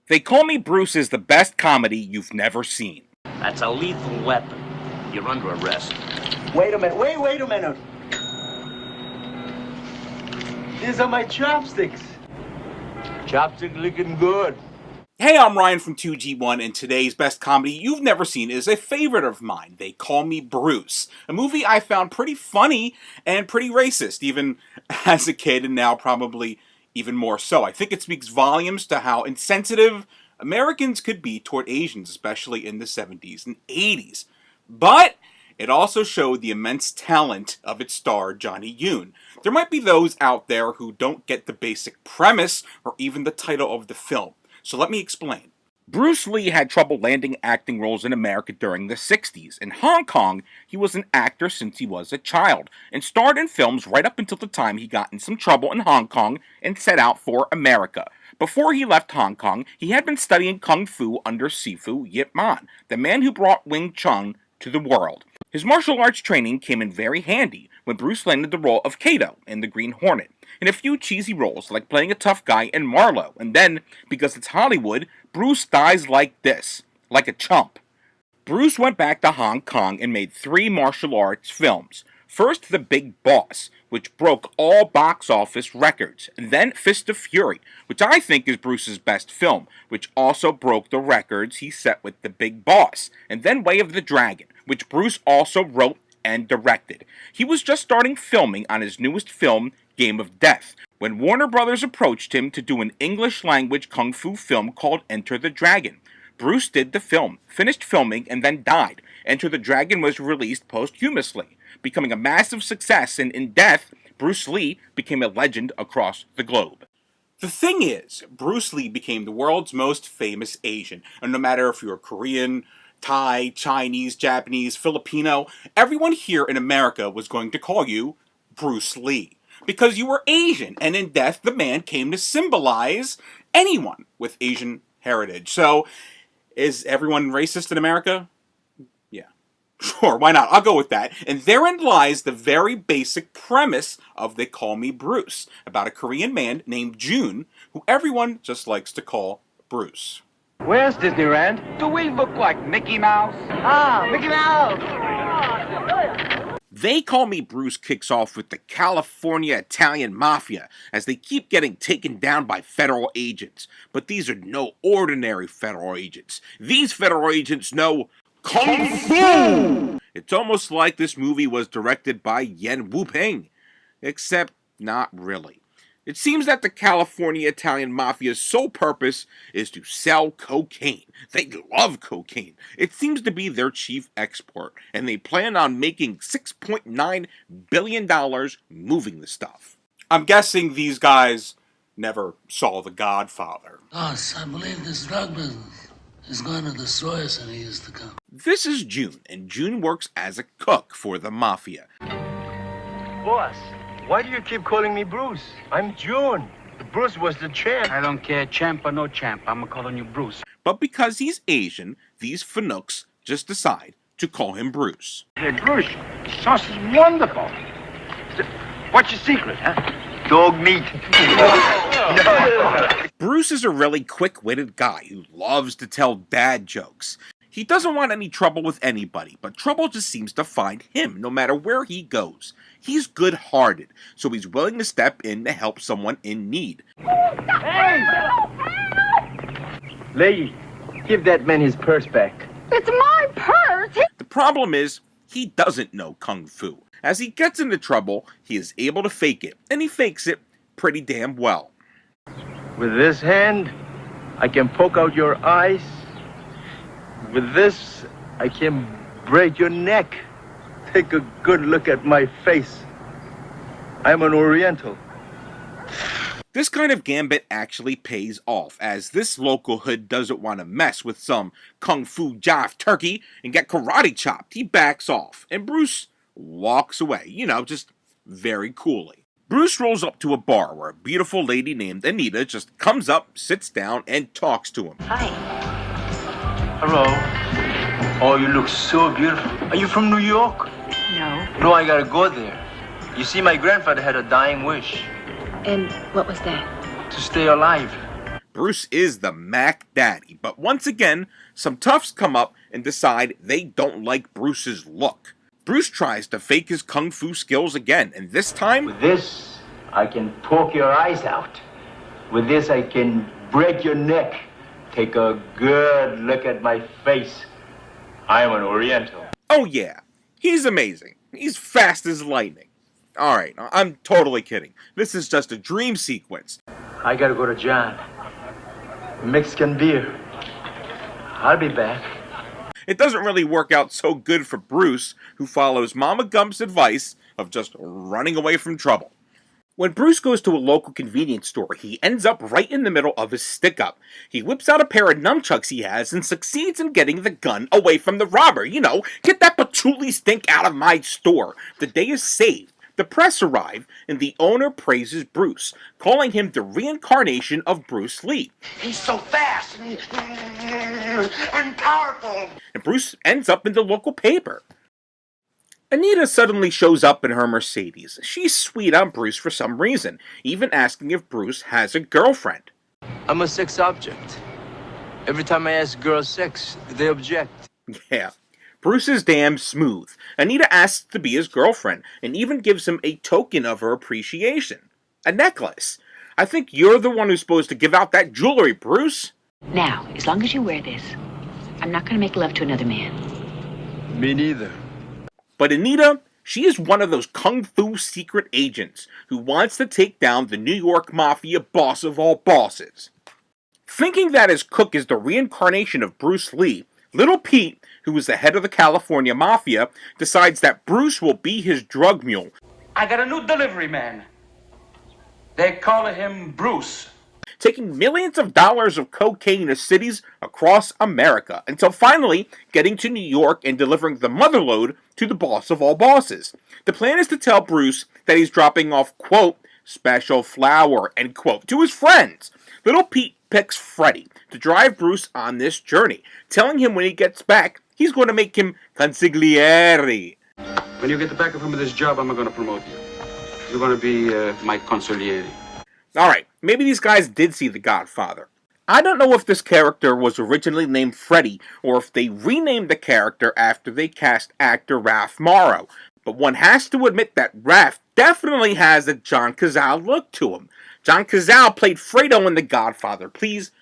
They Call Me Bruce is the best comedy you've never seen. That's a lethal weapon. You're under arrest. Wait a minute. Wait a minute. These are my chopsticks. Chopstick looking good. Hey, I'm Ryan from 2G1, and today's best comedy you've never seen is a favorite of mine. They Call Me Bruce, a movie I found pretty funny and pretty racist, even as a kid, and now probably even more so. I think it speaks volumes to how insensitive Americans could be toward Asians, especially in the 70s and 80s. But it also showed the immense talent of its star, Johnny Yune. There might be those out there who don't get the basic premise or even the title of the film. So let me explain. Bruce Lee had trouble landing acting roles in America during the 60s. In Hong Kong, he was an actor since he was a child, and starred in films right up until the time he got in some trouble in Hong Kong and set out for America. Before he left Hong Kong, he had been studying Kung Fu under Sifu Yip Man, the man who brought Wing Chun to the world. His martial arts training came in very handy when Bruce landed the role of Kato in The Green Hornet, and a few cheesy roles like playing a tough guy in Marlowe, and then, because it's Hollywood, Bruce dies like this, like a chump. Bruce went back to Hong Kong and made 3 martial arts films. First, The Big Boss, which broke all box office records, and then Fist of Fury, which I think is Bruce's best film, which also broke the records he set with The Big Boss, and then Way of the Dragon, which Bruce also wrote and directed. He was just starting filming on his newest film, Game of Death, when Warner Brothers approached him to do an English-language kung fu film called Enter the Dragon. Bruce did the film, finished filming, and then died. Enter the Dragon was released posthumously, becoming a massive success, and in death, Bruce Lee became a legend across the globe. The thing is, Bruce Lee became the world's most famous Asian, and no matter if you're Korean, Thai, Chinese, Japanese, Filipino, everyone here in America was going to call you Bruce Lee. Because you were Asian, and in death, the man came to symbolize anyone with Asian heritage. So, is everyone racist in America? Yeah. Sure, why not? I'll go with that. And therein lies the very basic premise of They Call Me Bruce, about a Korean man named June, who everyone just likes to call Bruce. Where's Disneyland? Do we look like Mickey Mouse? Ah, Mickey Mouse! They Call Me Bruce kicks off with the California Italian Mafia, as they keep getting taken down by federal agents. But these are no ordinary federal agents. These federal agents know Kung Fu! It's almost like this movie was directed by Yen Wu-ping. Except not really. It seems that the California Italian Mafia's sole purpose is to sell cocaine. They love cocaine. It seems to be their chief export, and they plan on making $6.9 billion moving the stuff. I'm guessing these guys never saw The Godfather. Boss, I believe this drug business is going to destroy us in the years to come. This is June, and June works as a cook for the Mafia. Boss, why do you keep calling me Bruce? I'm June. Bruce was the champ. I don't care, champ or no champ. I'm calling you Bruce. But because he's Asian, these Fanooks just decide to call him Bruce. Hey, Bruce, sauce is wonderful. What's your secret, huh? Dog meat. Bruce is a really quick-witted guy who loves to tell dad jokes. He doesn't want any trouble with anybody, but trouble just seems to find him no matter where he goes. He's good-hearted, so he's willing to step in to help someone in need. Hey! Lady, give that man his purse back. It's my purse! The problem is, he doesn't know Kung Fu. As he gets into trouble, he is able to fake it, and he fakes it pretty damn well. With this hand, I can poke out your eyes. With this, I can break your neck. Take a good look at my face. I'm an Oriental. This kind of gambit actually pays off, as this local hood doesn't want to mess with some Kung Fu jive turkey and get karate chopped. He backs off, and Bruce walks away, just very coolly. Bruce rolls up to a bar where a beautiful lady named Anita just comes up, sits down, and talks to him. Hi. Hello. Oh, you look so beautiful. Are you from New York? No. No, I gotta go there. You see, my grandfather had a dying wish. And what was that? To stay alive. Bruce is the Mac Daddy, but once again, some toughs come up and decide they don't like Bruce's look. Bruce tries to fake his kung fu skills again, and this time... With this, I can poke your eyes out. With this, I can break your neck. Take a good look at my face. I am an Oriental. Oh yeah, he's amazing. He's fast as lightning. Alright, I'm totally kidding. This is just a dream sequence. I gotta go to John. Mexican beer. I'll be back. It doesn't really work out so good for Bruce, who follows Mama Gump's advice of just running away from trouble. When Bruce goes to a local convenience store, he ends up right in the middle of his stick-up. He whips out a pair of nunchucks he has and succeeds in getting the gun away from the robber. You know, get that patchouli stink out of my store. The day is saved. The press arrive, and the owner praises Bruce, calling him the reincarnation of Bruce Lee. He's so fast and powerful. And Bruce ends up in the local paper. Anita suddenly shows up in her Mercedes. She's sweet on Bruce for some reason, even asking if Bruce has a girlfriend. I'm a sex object. Every time I ask girls sex, they object. Yeah. Bruce is damn smooth. Anita asks to be his girlfriend, and even gives him a token of her appreciation. A necklace. I think you're the one who's supposed to give out that jewelry, Bruce. Now, as long as you wear this, I'm not going to make love to another man. Me neither. But Anita, she is one of those kung fu secret agents who wants to take down the New York Mafia boss of all bosses. Thinking that his cook is the reincarnation of Bruce Lee, Little Pete, who is the head of the California Mafia, decides that Bruce will be his drug mule. I got a new delivery man. They call him Bruce. Taking millions of dollars of cocaine to cities across America, until finally getting to New York and delivering the motherlode to the boss of all bosses. The plan is to tell Bruce that he's dropping off, quote, special flour, end quote, to his friends. Little Pete picks Freddy to drive Bruce on this journey, telling him when he gets back, he's going to make him consigliere. When you get the back of him with this job, I'm going to promote you. You're going to be my consigliere. Alright, maybe these guys did see The Godfather. I don't know if this character was originally named Freddy, or if they renamed the character after they cast actor Ralph Morrow, but one has to admit that Ralph definitely has a John Cazale look to him. John Cazale played Fredo in The Godfather. Please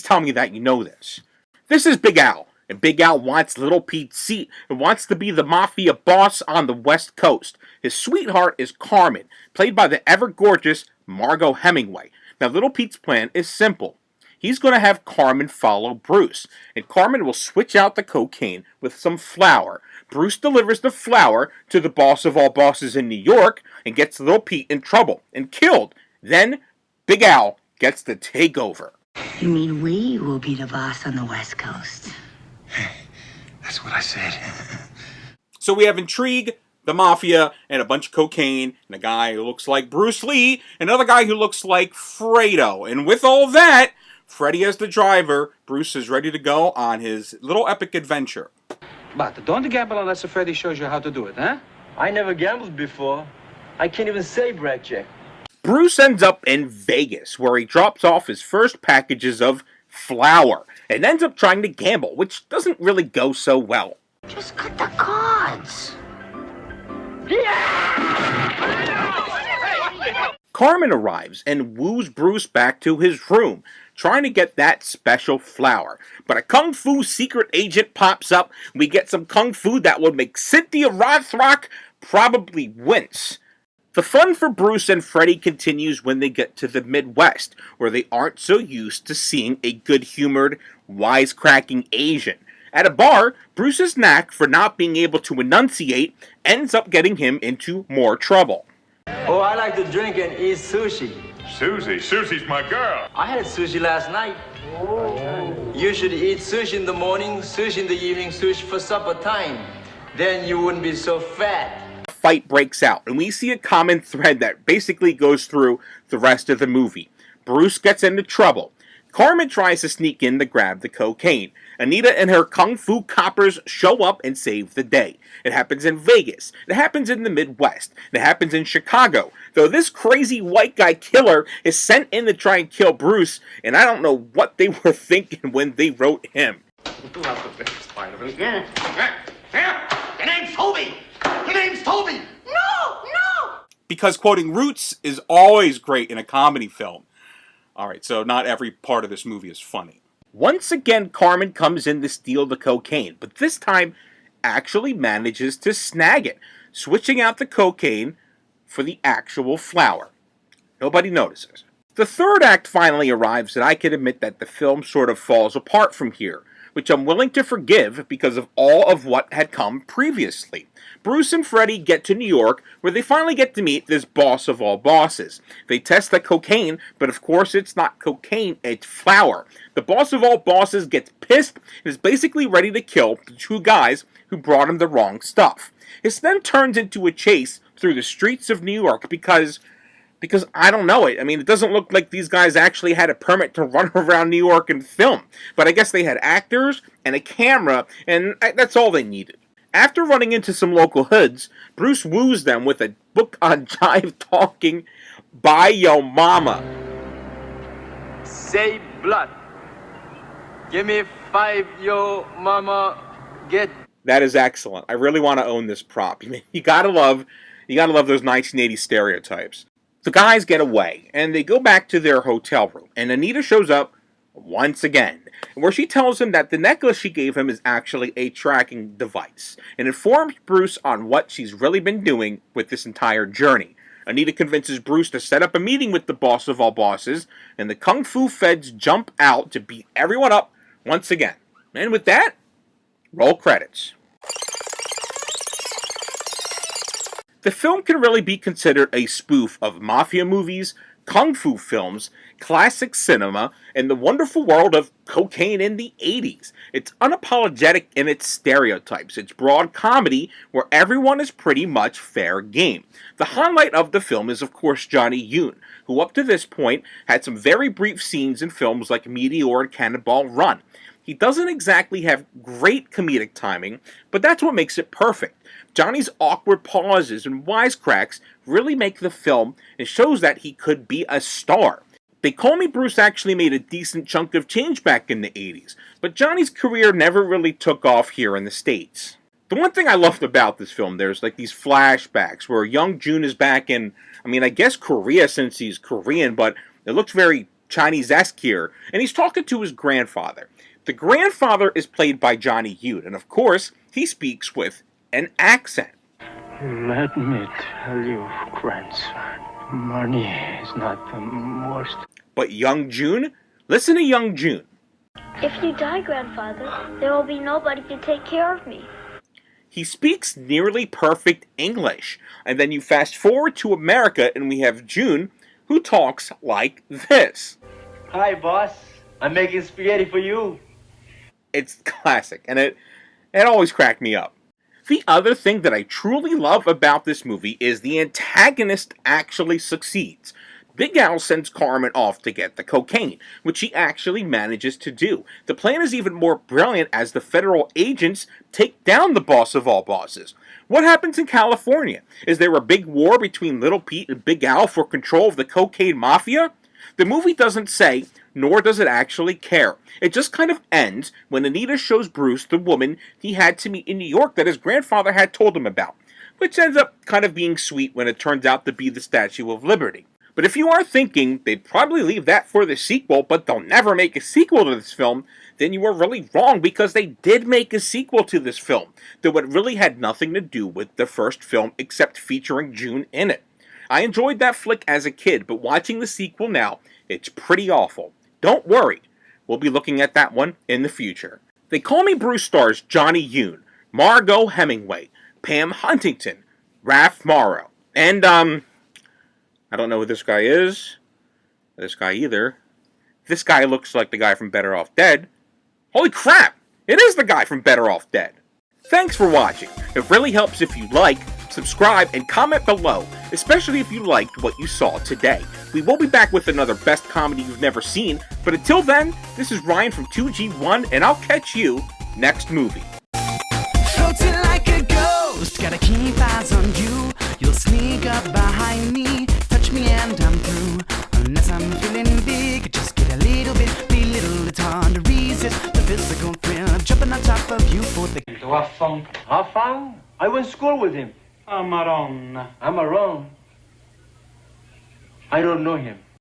tell me that you know this. This is Big Al, and Big Al wants Little Pete's seat and wants to be the mafia boss on the West Coast. His sweetheart is Carmen, played by the ever-gorgeous Margot Hemingway. Now, Little Pete's plan is simple. He's going to have Carmen follow Bruce, and Carmen will switch out the cocaine with some flour. Bruce delivers the flour to the boss of all bosses in New York and gets Little Pete in trouble and killed. Then, Big Al gets to take over. You mean we will be the boss on the West Coast? That's what I said. So we have intrigue, the mafia, and a bunch of cocaine, and a guy who looks like Bruce Lee, another guy who looks like Fredo. And with all that, Freddy as the driver, Bruce is ready to go on his little epic adventure. But don't gamble unless Freddy shows you how to do it, huh? I never gambled before. I can't even say blackjack. Bruce ends up in Vegas, where he drops off his first packages of flour, and ends up trying to gamble, which doesn't really go so well. Just cut the cards. Carmen arrives and woos Bruce back to his room, trying to get that special flour. But a kung fu secret agent pops up, and we get some kung fu that would make Cynthia Rothrock probably wince. The fun for Bruce and Freddy continues when they get to the Midwest, where they aren't so used to seeing a good-humored, wisecracking Asian. At a bar, Bruce's knack for not being able to enunciate ends up getting him into more trouble. Oh, I like to drink and eat sushi. Susie's my girl. I had sushi last night. You should eat sushi in the morning, sushi in the evening, sushi for supper time. Then you wouldn't be so fat. Fight breaks out, and we see a common thread that basically goes through the rest of the movie. Bruce gets into trouble. Carmen tries to sneak in to grab the cocaine. Anita and her kung fu coppers show up and save the day. It happens in Vegas. It happens in the Midwest. It happens in Chicago. Though this crazy white guy killer is sent in to try and kill Bruce, and I don't know what they were thinking when they wrote him. Your name's Toby! Your name's Toby! No! Because quoting Roots is always great in a comedy film. Alright, so not every part of this movie is funny. Once again, Carmen comes in to steal the cocaine, but this time actually manages to snag it, switching out the cocaine for the actual flour. Nobody notices. The third act finally arrives, and I can admit that the film sort of falls apart from here, which I'm willing to forgive because of all of what had come previously. Bruce and Freddy get to New York, where they finally get to meet this boss of all bosses. They test the cocaine, but of course it's not cocaine, it's flour. The boss of all bosses gets pissed and is basically ready to kill the two guys who brought him the wrong stuff. This then turns into a chase through the streets of New York because I don't know it. I mean, it doesn't look like these guys actually had a permit to run around New York and film. But I guess they had actors and a camera, and that's all they needed. After running into some local hoods, Bruce woos them with a book on jive talking, "Bye Yo Mama." Say blood. Give me 5, yo mama. Get. That is excellent. I really want to own this prop. You gotta love those 1980s stereotypes. The guys get away, and they go back to their hotel room, and Anita shows up once again, where she tells him that the necklace she gave him is actually a tracking device, and informs Bruce on what she's really been doing with this entire journey. Anita convinces Bruce to set up a meeting with the boss of all bosses, and the Kung Fu Feds jump out to beat everyone up once again. And with that, roll credits. The film can really be considered a spoof of mafia movies, kung fu films, classic cinema, and the wonderful world of cocaine in the 80s. It's unapologetic in its stereotypes. It's broad comedy where everyone is pretty much fair game. The highlight of the film is, of course, Johnny Yune, who up to this point had some very brief scenes in films like Meteor and Cannonball Run. He doesn't exactly have great comedic timing, but that's what makes it perfect. Johnny's awkward pauses and wisecracks really make the film and shows that he could be a star. They Call Me Bruce actually made a decent chunk of change back in the 80s, but Johnny's career never really took off here in the States. The one thing I loved about this film, there's like these flashbacks where young June is back in, I guess Korea since he's Korean, but it looks very Chinese-esque here, and he's talking to his grandfather. The grandfather is played by Johnny Yune, and of course, he speaks with an accent. Let me tell you, grandson, money is not the worst. But young June? Listen to young June. If you die, grandfather, there will be nobody to take care of me. He speaks nearly perfect English, and then you fast forward to America, and we have June, who talks like this. Hi, boss. I'm making spaghetti for you. It's classic, and it always cracked me up. The other thing that I truly love about this movie is the antagonist actually succeeds. Big Al sends Carmen off to get the cocaine, which he actually manages to do. The plan is even more brilliant as the federal agents take down the boss of all bosses. What happens in California? Is there a big war between Little Pete and Big Al for control of the cocaine mafia? The movie doesn't say, nor does it actually care. It just kind of ends when Anita shows Bruce the woman he had to meet in New York that his grandfather had told him about, which ends up kind of being sweet when it turns out to be the Statue of Liberty. But if you are thinking they'd probably leave that for the sequel, but they'll never make a sequel to this film, then you are really wrong, because they did make a sequel to this film, though it really had nothing to do with the first film except featuring June in it. I enjoyed that flick as a kid, but watching the sequel now, it's pretty awful. Don't worry, we'll be looking at that one in the future. They Call Me Bruce stars Johnny Yune, Margot Hemingway, Pam Huntington, Raph Morrow, and I don't know who this guy is. This guy either. This guy looks like the guy from Better Off Dead. Holy crap! It is the guy from Better Off Dead. Thanks for watching. It really helps if you like, subscribe, and comment below, especially if you liked what you saw today. We will be back with another best comedy you've never seen, but until then, this is Ryan from 2G1, and I'll catch you next movie. Floating like a ghost, gotta keep eyes on you. You'll sneak up behind me, touch me and I'm through. Unless I'm feeling big, just get a little bit belittled. It's hard to resist the physical thrill of jumping on top of you for the... Have fun? I went to school with him. Amaron. I'm around. I don't know him.